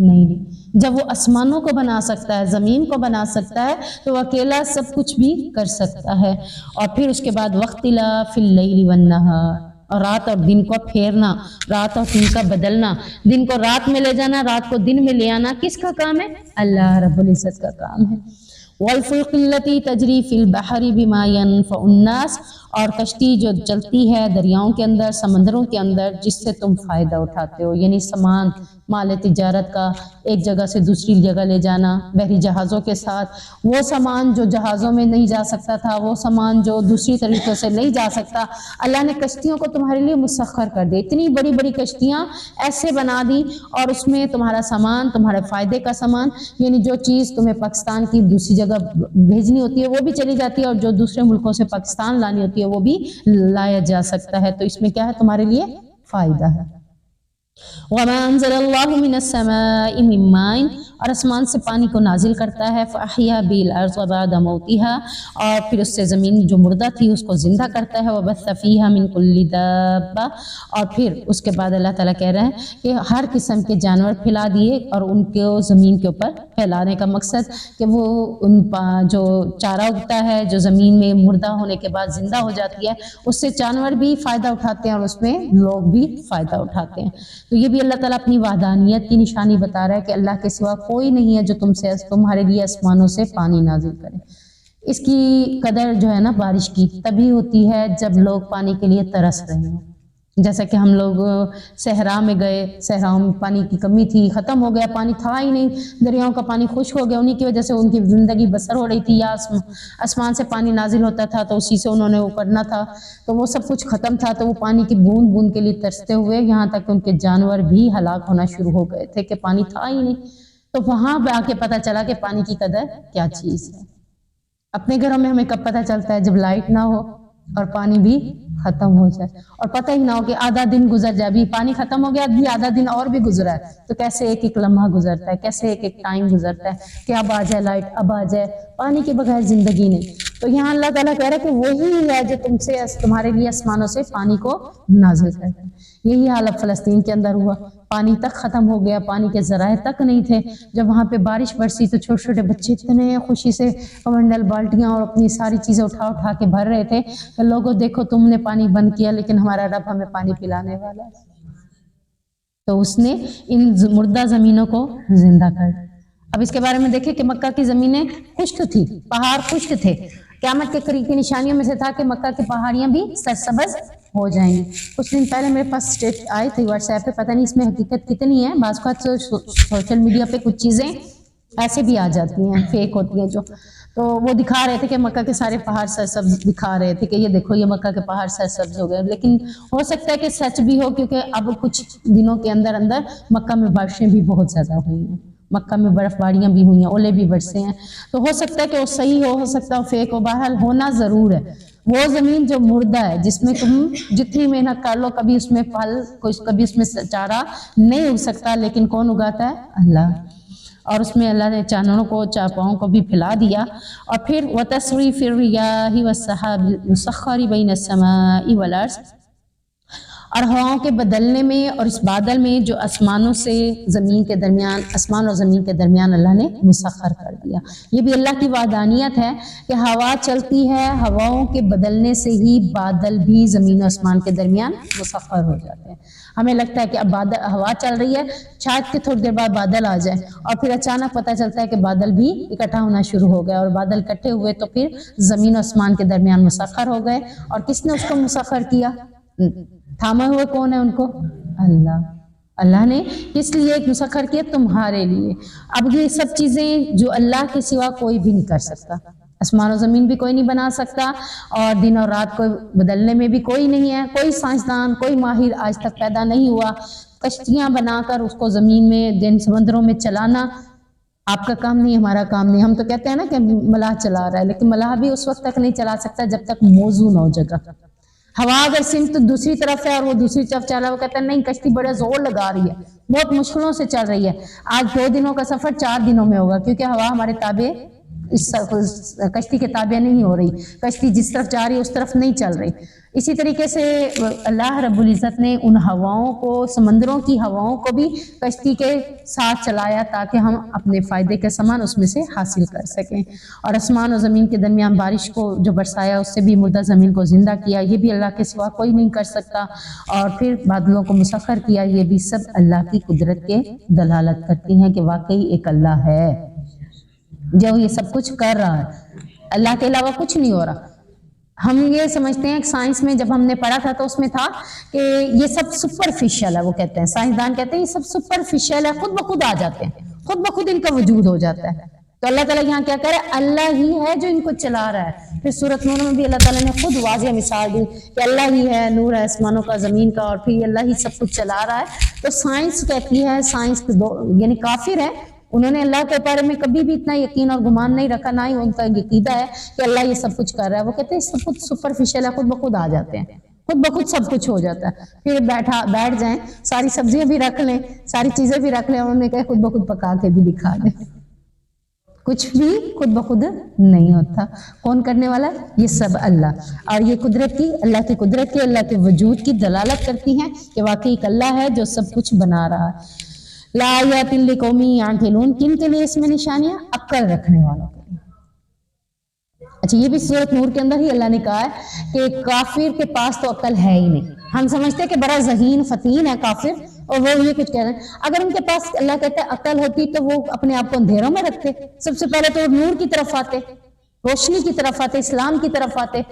نہیں۔ جب وہ آسمانوں کو بنا سکتا ہے، زمین کو بنا سکتا ہے، تو وہ اکیلا سب کچھ بھی کر سکتا ہے۔ اور پھر اس کے بعد واختلاف اللیل والنہار، اور رات اور دن کو پھیرنا، رات اور دن کا بدلنا، دن کو رات میں لے جانا، رات کو دن میں لے آنا، کس کا کام ہے؟ اللہ رب العزت کا کام ہے۔ والفلق التي تجری فی البحر بما ينفع الناس، اور کشتی جو چلتی ہے دریاؤں کے اندر، سمندروں کے اندر، جس سے تم فائدہ اٹھاتے ہو، یعنی سامان مال تجارت کا ایک جگہ سے دوسری جگہ لے جانا بحری جہازوں کے ساتھ، وہ سامان جو جہازوں میں نہیں جا سکتا تھا، وہ سامان جو دوسری طریقوں سے نہیں جا سکتا، اللہ نے کشتیوں کو تمہارے لیے مسخر کر دی، اتنی بڑی بڑی کشتیاں ایسے بنا دی، اور اس میں تمہارا سامان، تمہارے فائدے کا سامان، یعنی جو چیز تمہیں پاکستان کی دوسری جگہ بھیجنی ہوتی ہے وہ بھی چلی جاتی ہے، اور جو دوسرے ملکوں سے پاکستان لانی ہوتی ہے وہ بھی لایا جا سکتا ہے۔ تو اس میں کیا ہے؟ تمہارے لیے فائدہ ہے۔ وَمَا أَنزَلَ اللَّهُ مِنَ السَّمَاءِ مِن مَّاءٍ، اور آسمان سے پانی کو نازل کرتا ہے، فَأَحْيَا بِهِ الْأَرْضَ بَعْدَ مَوْتِهَا، اور پھر اس سے زمین جو مردہ تھی اس کو زندہ کرتا ہے، وَبَثَّ فِيهَا مِن كُلِّ دَابَّةٍ، اور پھر اس کے بعد اللہ تعالیٰ کہہ رہے ہیں کہ ہر قسم کے جانور پھیلا دیے، اور ان کو زمین کے اوپر پھیلانے کا مقصد کہ وہ ان جو چارہ اگتا ہے جو زمین میں مردہ ہونے کے بعد زندہ ہو جاتی ہے، اس سے جانور بھی فائدہ اٹھاتے ہیں اور اس میں لوگ بھی فائدہ اٹھاتے ہیں۔ تو یہ بھی اللہ تعالیٰ اپنی وحدانیت کی نشانی بتا رہا ہے کہ اللہ کے سوا کوئی نہیں ہے جو تمہارے لیے آسمانوں سے پانی نازل کرے۔ اس کی قدر جو ہے نا بارش کی تبھی ہوتی ہے جب لوگ پانی کے لیے ترس رہے ہیں۔ جیسا کہ ہم لوگ صحرا میں گئے، صحراؤں میں پانی کی کمی تھی، ختم ہو گیا، پانی تھا ہی نہیں، دریاؤں کا پانی خشک ہو گیا، انہی کی وجہ سے ان کی زندگی بسر ہو رہی تھی، یا آسمان سے پانی نازل ہوتا تھا تو اسی سے انہوں نے وہ کرنا تھا، تو وہ سب کچھ ختم تھا، تو وہ پانی کی بوند بوند کے لیے ترستے ہوئے یہاں تک کہ ان کے جانور بھی ہلاک ہونا شروع ہو گئے تھے کہ پانی تھا ہی نہیں۔ تو وہاں پہ آ کے پتہ چلا کہ پانی کی قدر کیا چیز ہے۔ اپنے گھروں میں ہمیں کب پتہ چلتا ہے؟ جب لائٹ نہ ہو اور پانی بھی ختم ہو جائے، اور پتہ ہی نہ ہو کہ آدھا دن گزر جائے، ابھی پانی ختم ہو گیا، ابھی آدھا دن اور بھی گزرا ہے، تو کیسے ایک ایک لمحہ گزرتا ہے، کیسے ایک ایک ٹائم گزرتا ہے کہ اب آ جائے لائٹ، اب آ جائے، پانی کے بغیر زندگی نہیں۔ تو یہاں اللہ تعالیٰ کہہ رہا ہے کہ وہی ہے جو تمہارے لیے آسمانوں سے پانی کو نازل کرتا ہے۔ یہی حالت فلسطین کے اندر ہوا، پانی تک ختم ہو گیا، پانی کے ذرائع تک نہیں تھے۔ جب وہاں پہ بارش برسی تو چھوٹے چھوٹے بچے اتنے خوشی سے کمنڈل، بالٹیاں اور اپنی ساری چیزیں اٹھا اٹھا کے بھر رہے تھے کہ لوگوں دیکھو تم نے پانی بند کیا لیکن ہمارا رب ہمیں پانی پلانے والا ہے۔ تو اس نے ان مردہ زمینوں کو زندہ کر دیا۔ اب اس کے بارے میں دیکھیں کہ مکہ کی زمینیں خشک تھی، پہاڑ خشک تھے، قیامت کے قریب کی نشانیوں میں سے تھا کہ مکہ کی پہاڑیاں بھی سرسبز ہو جائیں گی۔ کچھ دن پہلے میرے پاس اسٹیٹ آئی تھی واٹس ایپ پہ، پتہ نہیں اس میں حقیقت کتنی ہے، بعض اوقات سوشل میڈیا پہ کچھ چیزیں ایسے بھی آ جاتی ہیں، فیک ہوتی ہیں جو، تو وہ دکھا رہے تھے کہ مکہ کے سارے پہاڑ سرسبز دکھا رہے تھے کہ یہ دیکھو یہ مکہ کے پہاڑ سرسبز ہو گئے، لیکن ہو سکتا ہے کہ سچ بھی ہو، کیونکہ اب کچھ دنوں کے اندر اندر مکہ میں بارشیں بھی بہت زیادہ ہوئی ہیں، مکہ میں برف باریاں بھی ہوئی ہیں، اولے بھی برسے ہیں، تو ہو سکتا ہے کہ وہ صحیح ہو سکتا ہے فیک ہو، بہرحال ہونا ضرور ہے۔ وہ زمین جو مردہ ہے جس میں تم جتنی محنت کر لو کبھی اس میں پھل، کبھی اس میں چارہ نہیں اگ سکتا، لیکن کون اگاتا ہے؟ اللہ۔ اور اس میں اللہ نے چاندنوں کو، چاپاؤں کو بھی پھیلا دیا۔ اور پھر وَتَصْرِيفِ الرِّيَاحِ وَالسَّحَابِ الْمُسَخَّرِ بَيْنَ السَّمَاءِ وَالْأَرْضِ، اور ہواؤں کے بدلنے میں اور اس بادل میں جو آسمانوں سے زمین کے درمیان، آسمان اور زمین کے درمیان اللہ نے مسخر کر دیا۔ یہ بھی اللہ کی وحدانیت ہے کہ ہوا چلتی ہے، ہواؤں کے بدلنے سے ہی بادل بھی زمین و آسمان کے درمیان مسخر ہو جاتے ہیں۔ ہمیں لگتا ہے کہ اب ہوا چل رہی ہے، شاید کہ تھوڑی دیر بعد بادل آ جائے، اور پھر اچانک پتہ چلتا ہے کہ بادل بھی اکٹھا ہونا شروع ہو گیا، اور بادل اکٹھے ہوئے تو پھر زمین و آسمان کے درمیان مسخر ہو گئے۔ اور کس نے اس کو مسخر کیا؟ تھامے ہوئے کون ہے ان کو؟ اللہ۔ اللہ نے کس لیے مسخر کیا؟ تمہارے لیے۔ اب یہ سب چیزیں جو اللہ کے سوا کوئی بھی نہیں کر سکتا، آسمان و زمین بھی کوئی نہیں بنا سکتا، اور دن اور رات کو بدلنے میں بھی کوئی نہیں ہے، کوئی سائنسدان، کوئی ماہر آج تک پیدا نہیں ہوا۔ کشتیاں بنا کر اس کو زمین میں، جن سمندروں میں چلانا آپ کا کام نہیں، ہمارا کام نہیں۔ ہم تو کہتے ہیں نا کہ ملاح چلا رہا ہے، لیکن ملاح بھی اس وقت تک نہیں چلا سکتا جب تک موزوں نہ ہو جگہ۔ ہوا اگر سمت دوسری طرف ہے اور وہ دوسری طرف چل رہا ہے، وہ کہتا ہے نہیں کشتی بڑا زور لگا رہی ہے، بہت مشکلوں سے چل رہی ہے، آج 2 دنوں کا سفر 4 دنوں میں ہوگا، کیونکہ ہوا ہمارے تابع اس کشتی کے تابع نہیں ہو رہی، کشتی جس طرف جا رہی ہے اس طرف نہیں چل رہی۔ اسی طریقے سے اللہ رب العزت نے ان ہواؤں کو، سمندروں کی ہواؤں کو بھی کشتی کے ساتھ چلایا تاکہ ہم اپنے فائدے کا سامان اس میں سے حاصل کر سکیں، اور آسمان و زمین کے درمیان بارش کو جو برسایا اس سے بھی مردہ زمین کو زندہ کیا، یہ بھی اللہ کے سوا کوئی نہیں کر سکتا، اور پھر بادلوں کو مسخر کیا، یہ بھی سب اللہ کی قدرت کے دلالت کرتی ہیں کہ واقعی ایک اللہ ہے جو یہ سب کچھ کر رہا ہے، اللہ کے علاوہ کچھ نہیں ہو رہا۔ ہم یہ سمجھتے ہیں کہ سائنس میں جب ہم نے پڑھا تھا تو اس میں تھا کہ یہ سب سپرفیشل ہے، وہ کہتے ہیں، سائنسدان کہتے ہیں یہ سب سپرفیشل ہے، خود بخود آ جاتے ہیں، خود بخود ان کا وجود ہو جاتا ہے۔ تو اللہ تعالیٰ یہاں کیا کہہ رہا ہے؟ اللہ ہی ہے جو ان کو چلا رہا ہے۔ پھر سورۃ نور میں بھی اللہ تعالیٰ نے خود واضح مثال دی کہ اللہ ہی ہے، نور ہے آسمانوں کا زمین کا، اور پھر اللہ ہی سب کچھ چلا رہا ہے۔ تو سائنس کہتی ہے، سائنس یعنی کافر ہے، انہوں نے اللہ کے بارے میں کبھی بھی اتنا یقین اور گمان نہیں رکھا، نہ ہی ان کا عقیدہ ہے کہ اللہ یہ سب کچھ کر رہا ہے۔ وہ کہتے ہیں سب کچھ سپرفیشل ہے، خود بخود آ جاتے ہیں، خود بخود سب کچھ ہو جاتا ہے۔ پھر بیٹھ جائیں، ساری سبزیاں بھی رکھ لیں، ساری چیزیں بھی رکھ لیں، انہوں نے کہا خود بخود پکا کے بھی دکھا دیں، کچھ بھی خود بخود نہیں ہوتا۔ کون کرنے والا ہے؟ یہ سب اللہ، اور یہ قدرت کی، اللہ کی قدرت کی، اللہ کے وجود کی دلالت کرتی ہیں کہ واقعی ایک اللہ ہے جو سب کچھ بنا رہا ہے۔ لآیات لقوم یعقلون، کن کے لیے اس میں نشانیاں؟ عقل رکھنے والوں کے لیے۔ اچھا، یہ بھی سورۃ نور کے اندر ہی اللہ نے کہا ہے کہ کافر کے پاس تو عقل ہے ہی نہیں۔ ہم سمجھتے ہیں کہ بڑا ذہین فتین ہے کافر، اور وہ یہ کچھ کہہ رہے ہیں۔ اگر ان کے پاس اللہ کہتا ہے عقل ہوتی تو وہ اپنے آپ کو اندھیروں میں رکھتے، سب سے پہلے تو وہ نور کی طرف آتے، روشنی کی طرف آتے، اسلام کی طرف آتے۔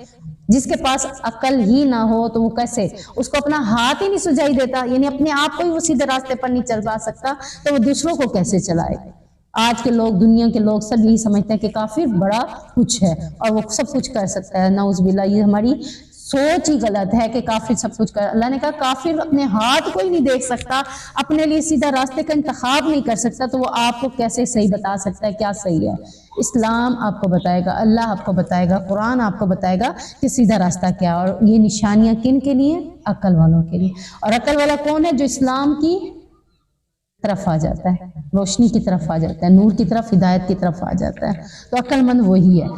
جس کے پاس عقل ہی نہ ہو تو وہ کیسے، اس کو اپنا ہاتھ ہی نہیں سجائی دیتا، یعنی اپنے آپ کو ہی وہ سیدھے راستے پر نہیں چلا سکتا، تو وہ دوسروں کو کیسے چلائے گا؟ آج کے لوگ، دنیا کے لوگ سب یہی سمجھتے ہیں کہ کافر بڑا کچھ ہے اور وہ سب کچھ کر سکتا ہے۔ نعوذ باللہ، یہ ہماری سوچ ہی غلط ہے کہ کافر سب کچھ کر۔ اللہ نے کہا کافر اپنے ہاتھ کو ہی نہیں دیکھ سکتا، اپنے لیے سیدھا راستے کا انتخاب نہیں کر سکتا، تو وہ آپ کو کیسے صحیح بتا سکتا ہے کیا صحیح ہے؟ اسلام آپ کو بتائے گا، اللہ آپ کو بتائے گا، قرآن آپ کو بتائے گا کہ سیدھا راستہ کیا۔ اور یہ نشانیاں کن کے لیے؟ عقل والوں کے لیے۔ اور عقل والا کون ہے؟ جو اسلام کی طرف آ جاتا ہے، روشنی کی طرف آ جاتا ہے، نور کی طرف، ہدایت کی طرف آ جاتا ہے، تو عقل مند وہی ہے۔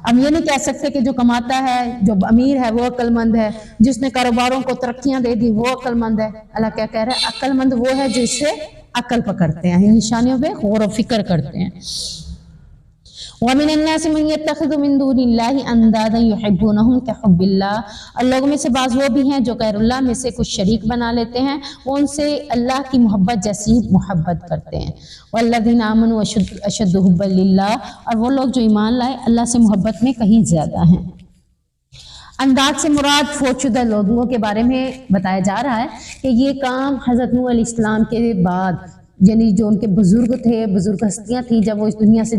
ہم یہ نہیں کہہ سکتے کہ جو کماتا ہے، جو امیر ہے وہ عقل مند ہے، جس نے کاروباروں کو ترقیاں دے دی وہ عقل مند ہے۔ اللہ کیا کہہ رہا ہے؟ عقل مند وہ ہے جو اس سے عقل پکڑتے ہیں، نشانیوں پہ غور و فکر کرتے ہیں۔ وَمِنَ النَّاسِ مَن يَتَّخِذُ مِن دُونِ اللَّهِ أَندَادًا يُحِبُّونَهُمْ كَحُبِّ اللَّهِ، اور لوگوں میں سے بعض وہ بھی ہیں جو غیر اللہ میں سے کچھ شریک بنا لیتے ہیں، وہ ان سے اللہ کی محبت جیسی محبت کرتے ہیں۔ وَالَّذِينَ آمَنُوا أَشَدُّ حُبًّا لِلَّهِ، اور وہ لوگ جو ایمان لائے اللہ سے محبت میں کہیں زیادہ ہیں۔ انداز سے مراد فوت شدہ لوگوں کے بارے میں بتایا جا رہا ہے کہ یہ کام حضرت نوح علیہ السلام کے بعد، یعنی جو ان کے بزرگ تھے، بزرگ ہستیاں تھیں، جب وہ اس دنیا سے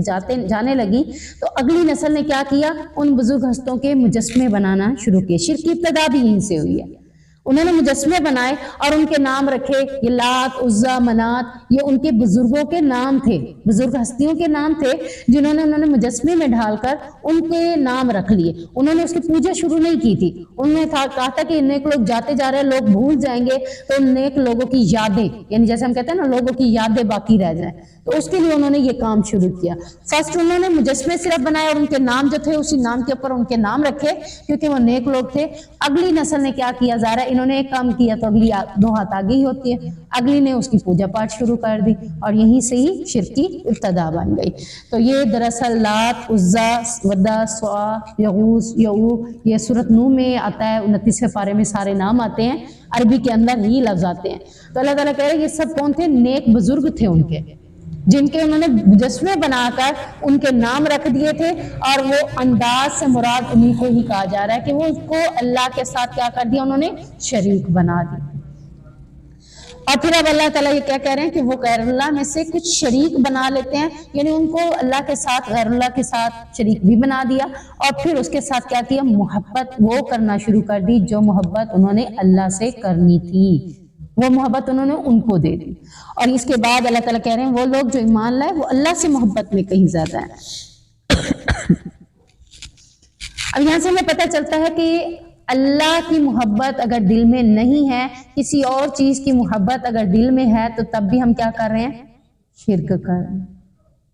جانے لگی تو اگلی نسل نے کیا کیا؟ ان بزرگ ہستوں کے مجسمے بنانا شروع کیے۔ شرک کی ابتدا بھی یہیں سے ہوئی ہے۔ انہوں نے مجسمے بنائے اور ان کے نام رکھے، یہ لات، عزا، منات، یہ ان کے بزرگوں کے نام تھے، بزرگ ہستیوں کے نام تھے جنہوں نے مجسمے میں ڈھال کر ان کے نام رکھ لیے۔ انہوں نے اس کی پوجا شروع نہیں کی تھی، انہوں نے کہا تھا کہ نیک لوگ جاتے جا رہے، لوگ بھول جائیں گے، تو ان نیک لوگوں کی یادیں، یعنی جیسے ہم کہتے ہیں نا لوگوں کی یادیں باقی رہ جائیں، تو اس کے لیے انہوں نے یہ کام شروع کیا۔ فرسٹ انہوں نے مجسمے صرف بنائے اور ان کے نام جو تھے اسی نام کے اوپر ان کے نام رکھے کیونکہ وہ نیک لوگ تھے۔ اگلی نسل نے کیا کیا؟ ظاہر ہے انہوں نے ایک کام کیا تو اگلی دو ہاتھ آگے ہی ہوتی ہے، اگلی نے اس کی پوجا پاٹ شروع کر دی اور یہیں سے ہی شرک کی ابتدا بن گئی۔ تو یہ دراصل لات، عزا، ودا، سوا، یغوث، یعوق، یہ سورۃ نوح میں آتا ہے، 29ویں پارے میں سارے نام آتے ہیں، عربی کے اندر ہی لفظ آتے ہیں۔ تو اللہ تعالیٰ کہہ رہے ہیں یہ سب کون تھے؟ نیک بزرگ تھے ان کے، جن کے انہوں نے مجسمے بنا کر ان کے نام رکھ دیے تھے، اور وہ انداز سے مراد انہیں کو ہی کہا جا رہا ہے کہ وہ اس کو اللہ کے ساتھ کیا کر دیا؟ انہوں نے شریک بنا دی۔ اور پھر اب اللہ تعالیٰ یہ کیا کہہ رہے ہیں کہ وہ غیر اللہ میں سے کچھ شریک بنا لیتے ہیں، یعنی ان کو اللہ کے ساتھ، غیر اللہ کے ساتھ شریک بھی بنا دیا، اور پھر اس کے ساتھ کیا کیا؟ محبت وہ کرنا شروع کر دی جو محبت انہوں نے اللہ سے کرنی تھی، وہ محبت انہوں نے ان کو دے دی۔ اور اس کے بعد اللہ تعالیٰ کہہ رہے ہیں وہ لوگ جو ایمان لائے وہ اللہ سے محبت میں کہیں زیادہ ہیں۔ اب یہاں سے ہمیں پتہ چلتا ہے کہ اللہ کی محبت اگر دل میں نہیں ہے، کسی اور چیز کی محبت اگر دل میں ہے، تو تب بھی ہم کیا کر رہے ہیں؟ شرک کر رہے ہیں۔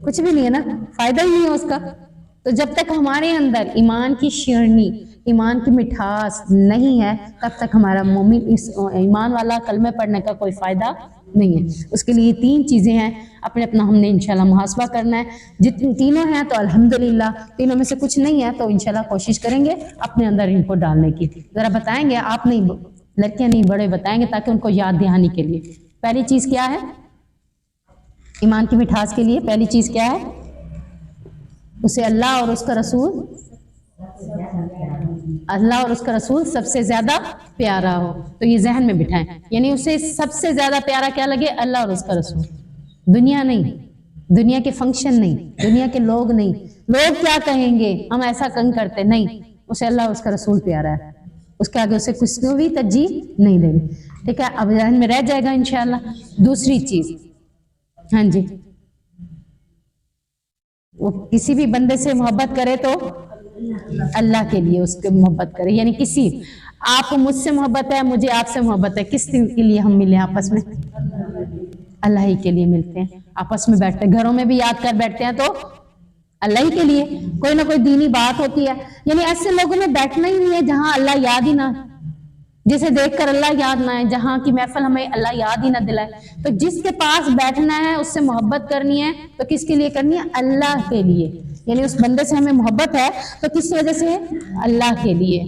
کچھ بھی نہیں ہے نا، فائدہ ہی نہیں ہے اس کا. تو جب تک ہمارے اندر ایمان کی شیرنی، ایمان کی مٹھاس نہیں ہے، تب تک ہمارا مومن اس ایمان والا کلمہ پڑھنے کا کوئی فائدہ نہیں ہے. اس کے لیے 3 چیزیں ہیں، اپنے اپنا ہم نے انشاءاللہ محاسبہ کرنا ہے. جتنے تینوں ہیں تو الحمدللہ، تینوں میں سے کچھ نہیں ہے تو انشاءاللہ کوشش کریں گے اپنے اندر ان کو ڈالنے کی. ذرا بتائیں گے، آپ نہیں، لڑکیاں نہیں، بڑے بتائیں گے تاکہ ان کو یاد دہانی کے لیے. پہلی چیز کیا ہے ایمان کی مٹھاس کے لیے؟ پہلی چیز کیا ہے؟ اسے اللہ اور اس کا رسول، اللہ اور اس کا رسول سب سے زیادہ پیارا ہو. تو یہ ذہن میں بٹھائیں، یعنی اسے سب سے زیادہ پیارا کیا لگے؟ اللہ اور اس کا رسول. دنیا نہیں، دنیا کے فنکشن نہیں، دنیا کے لوگ نہیں، لوگ کیا کہیں گے ہم ایسا کن کرتے نہیں. اسے اللہ اور اس کا رسول پیارا ہے، اس کے آگے اسے کچھ بھی ترجیح نہیں دینی. ٹھیک ہے، اب ذہن میں رہ جائے گا انشاءاللہ. دوسری چیز، ہاں جی، وہ کسی بھی بندے سے محبت کرے تو اللہ کے لیے اس کے محبت کرے. یعنی کسی، آپ کو مجھ سے محبت ہے، مجھے آپ سے محبت ہے، کس دن کے لیے ہم ملے آپس میں؟ اللہ ہی کے لیے ملتے ہیں، آپس میں بیٹھتے ہیں، گھروں میں بھی یاد کر بیٹھتے ہیں تو اللہ ہی کے لیے. کوئی نہ کوئی دینی بات ہوتی ہے، یعنی ایسے لوگوں میں بیٹھنا ہی نہیں ہے جہاں اللہ یاد ہی نہ، جسے دیکھ کر اللہ یاد نہ ہے، جہاں کی محفل ہمیں اللہ یاد ہی نہ دلائے. تو جس کے پاس بیٹھنا ہے، اس سے محبت کرنی ہے تو کس کے لیے کرنی ہے؟ اللہ کے لیے. یعنی اس بندے سے ہمیں محبت ہے تو کس وجہ سے؟ اللہ کے لیے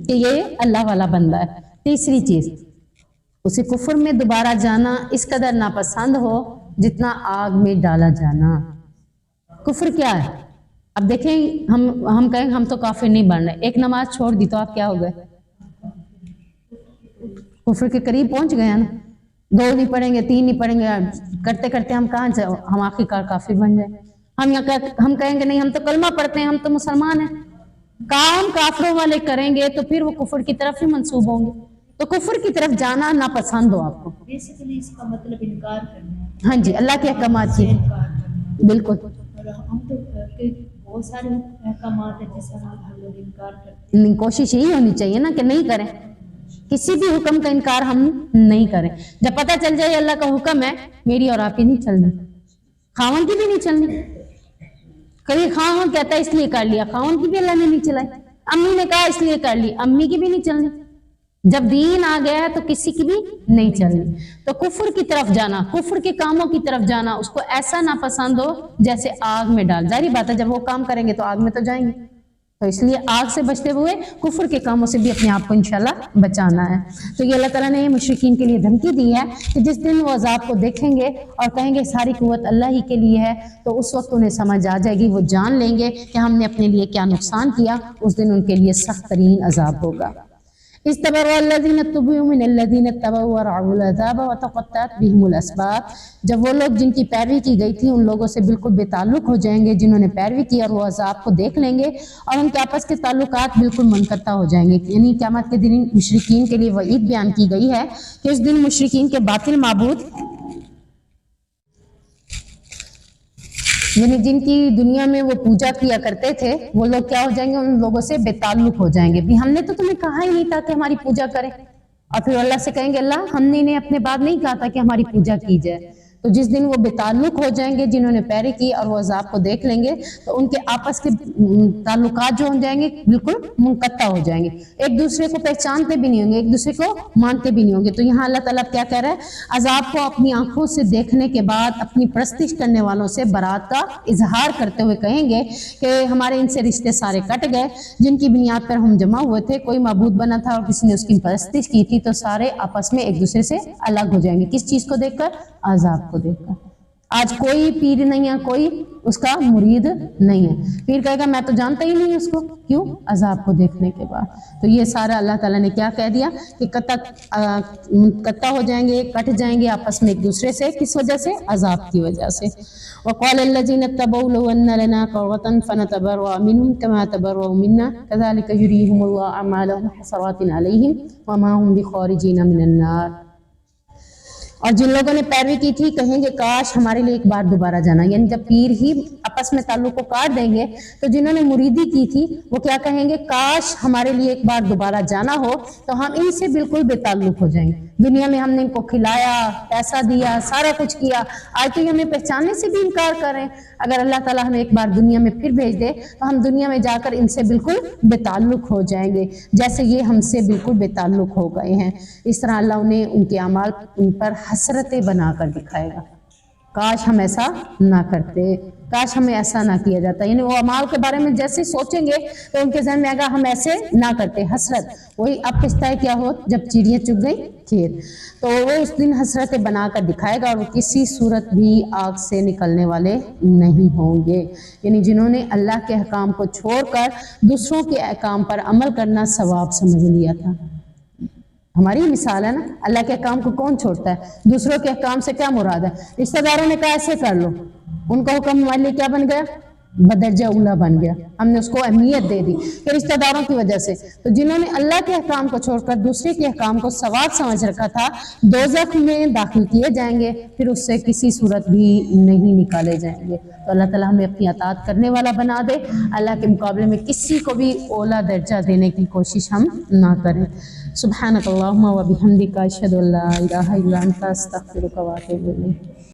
کہ یہ اللہ والا بندہ ہے. تیسری چیز، اسے کفر میں دوبارہ جانا اس قدر ناپسند ہو جتنا آگ میں ڈالا جانا. کفر کیا ہے؟ اب دیکھیں، ہم کہیں ہم تو کافر نہیں بن رہے، ایک نماز چھوڑ دی تو آپ کیا ہو گئے؟ کفر کے قریب پہنچ گئے ہیں نا. 2 نہیں پڑھیں گے، 3 نہیں پڑھیں گے، کرتے کرتے ہم کہاں جائیں؟ ہم آخرکار کافر بن جائیں. ہم کہیں گے نہیں ہم تو کلمہ پڑھتے ہیں، ہم تو مسلمان ہیں. کام کافروں والے کریں گے تو پھر وہ کفر کی طرف ہی منسوب ہوں گے. تو کفر کی طرف جانا ناپسند ہو آپ کو. بیسیکلی اس کا مطلب انکار کرنا ہے. ہاں جی، اللہ کے احکامات کی، بالکل. اور ہم تو بہت سارے احکامات ہیں جس کا ہم لوگ انکار کرتے ہیں. کوشش یہی ہونی چاہیے نا کہ نہیں کریں، کسی بھی حکم کا انکار ہم نہیں کریں. جب پتہ چل جائے اللہ کا حکم ہے، میری اور آپ کی نہیں چلنی، خاون کی بھی نہیں چلنی. کبھی خاون کہتا ہے اس لیے کر لیا، خاون کی بھی اللہ نے نہیں چلائی. امی نے کہا اس لیے کر لی، امی کی بھی نہیں چلنی. جب دین آ گیا ہے تو کسی کی بھی نہیں چلنی. تو کفر کی طرف جانا، کفر کے کاموں کی طرف جانا اس کو ایسا ناپسند ہو جیسے آگ میں ڈال. ظاہری بات ہے جب وہ کام کریں گے تو آگ میں تو جائیں گے، تو اس لیے آگ سے بچتے ہوئے کفر کے کاموں سے بھی اپنے آپ کو انشاءاللہ بچانا ہے. تو یہ اللہ تعالیٰ نے مشرکین کے لیے دھمکی دی ہے کہ جس دن وہ عذاب کو دیکھیں گے اور کہیں گے ساری قوت اللہ ہی کے لیے ہے، تو اس وقت انہیں سمجھ آ جائے گی، وہ جان لیں گے کہ ہم نے اپنے لیے کیا نقصان کیا. اس دن ان کے لیے سخت ترین عذاب ہوگا. استبرأ الذین اتبعوا من الذین اتبعوا ورأوا العذاب وتقطعت بهم الاسباب. جب وہ لوگ جن کی پیروی کی گئی تھی ان لوگوں سے بالکل بے تعلق ہو جائیں گے جنہوں نے پیروی کی، اور وہ عذاب کو دیکھ لیں گے اور ان کے آپس کے تعلقات بالکل منقطع ہو جائیں گے. یعنی قیامت کے دن مشرکین کے لیے وعید بیان کی گئی ہے کہ اس دن مشرکین کے باطل معبود، یعنی جن کی دنیا میں وہ پوجا کیا کرتے تھے، وہ لوگ کیا ہو جائیں گے؟ ان لوگوں سے بے تعلق ہو جائیں گے. بھی ہم نے تو تمہیں کہا ہی نہیں تھا کہ ہماری پوجا کریں. اور پھر اللہ سے کہیں گے اللہ ہم نے انہیں اپنے بعد نہیں کہا تھا کہ ہماری پوجا کی جائے. تو جس دن وہ بے تعلق ہو جائیں گے جنہوں نے پیروی کی اور وہ عذاب کو دیکھ لیں گے تو ان کے آپس کے تعلقات جو ہو جائیں گے بالکل منقطع ہو جائیں گے. ایک دوسرے کو پہچانتے بھی نہیں ہوں گے، ایک دوسرے کو مانتے بھی نہیں ہوں گے. تو یہاں اللہ تعالیٰ کیا کہہ رہا ہے؟ عذاب کو اپنی آنکھوں سے دیکھنے کے بعد اپنی پرستش کرنے والوں سے برات کا اظہار کرتے ہوئے کہیں گے کہ ہمارے ان سے رشتے سارے کٹ گئے، جن کی بنیاد پر ہم جمع ہوئے تھے، کوئی معبود بنا تھا اور کسی نے اس کی پرستش کی تھی، تو سارے آپس میں ایک دوسرے سے الگ ہو جائیں گے. کس چیز کو دیکھ کر؟ عذاب کو دیکھ کر. آج کوئی پیر نہیں ہے، کوئی اس کا مرید نہیں ہے. پیر کہے گا میں تو جانتا ہی نہیں اس کو، کیوں؟ عذاب کو دیکھنے کے بعد. تو یہ سارا اللہ تعالیٰ نے کیا کہہ دیا کہ قطع ہو جائیں گے، کٹ جائیں گے آپس میں ایک دوسرے سے. کس وجہ سے؟ عذاب کی وجہ سے. وقال الذين اتبعوا لو ان لنا كرة فنتبرأ منهم كما تبرأوا منا كذلك يريهم الله أعمالهم حسرات عليهم وما هم بخارجين من النار. اور جن لوگوں نے پیروی کی تھی کہیں گے کاش ہمارے لیے ایک بار دوبارہ جانا، یعنی جب پیر ہی آپس میں تعلق کو کاٹ دیں گے تو جنہوں نے مریدی کی تھی وہ کیا کہیں گے، کاش ہمارے لیے ایک بار دوبارہ جانا ہو تو ہم ان سے بالکل بے تعلق ہو جائیں گے۔ دنیا میں ہم نے ان کو کھلایا، پیسہ دیا، سارا کچھ کیا، آج تو یہ ہمیں پہچاننے سے بھی انکار کر رہے ہیں۔ اگر اللہ تعالیٰ ہمیں ایک بار دنیا میں پھر بھیج دے تو ہم دنیا میں جا کر ان سے بالکل بے تعلق ہو جائیں گے، جیسے یہ ہم سے بالکل بے تعلق ہو گئے ہیں۔ اس طرح اللہ انہیں ان کے اعمال ان پر حسرتیں بنا کر دکھائے گا۔ کاش ہم ایسا نہ کرتے، کاش ہمیں ایسا نہ کیا جاتا، یعنی وہ اعمال کے بارے میں جیسے سوچیں گے تو ان کے ذہن میں آئے گا ہم ایسے نہ کرتے، حسرت۔ وہی اب قصہ کیا ہو جب چڑیاں چگ گئی کھیت، تو وہ اس دن حسرتیں بنا کر دکھائے گا اور وہ کسی صورت بھی آگ سے نکلنے والے نہیں ہوں گے۔ یعنی جنہوں نے اللہ کے احکام کو چھوڑ کر دوسروں کے احکام پر عمل کرنا ثواب سمجھ لیا تھا۔ ہماری مثال ہے نا، اللہ کے احکام کو کون چھوڑتا ہے؟ دوسروں کے احکام سے کیا مراد ہے؟ رشتہ داروں نے کہا ایسے کر لو، ان کا حکم ہمارے لیے کیا بن گیا؟ بدرجہ اولا بن گیا، ہم نے اس کو اہمیت دے دی کہ رشتہ داروں کی وجہ سے۔ تو جنہوں نے اللہ کے احکام کو چھوڑ کر دوسرے کے احکام کو ثواب سمجھ رکھا تھا دوزخ میں داخل کیے جائیں گے، پھر اس سے کسی صورت بھی نہیں نکالے جائیں گے۔ تو اللہ تعالیٰ ہمیں اپنی اطاعت کرنے والا بنا دے، اللہ کے مقابلے میں کسی کو بھی اولا درجہ دینے کی کوشش ہم نہ کریں۔ سبحانک اللہم و بحمدک اشہد ان لا الہ الا انت استغفرک و اتوب الیک۔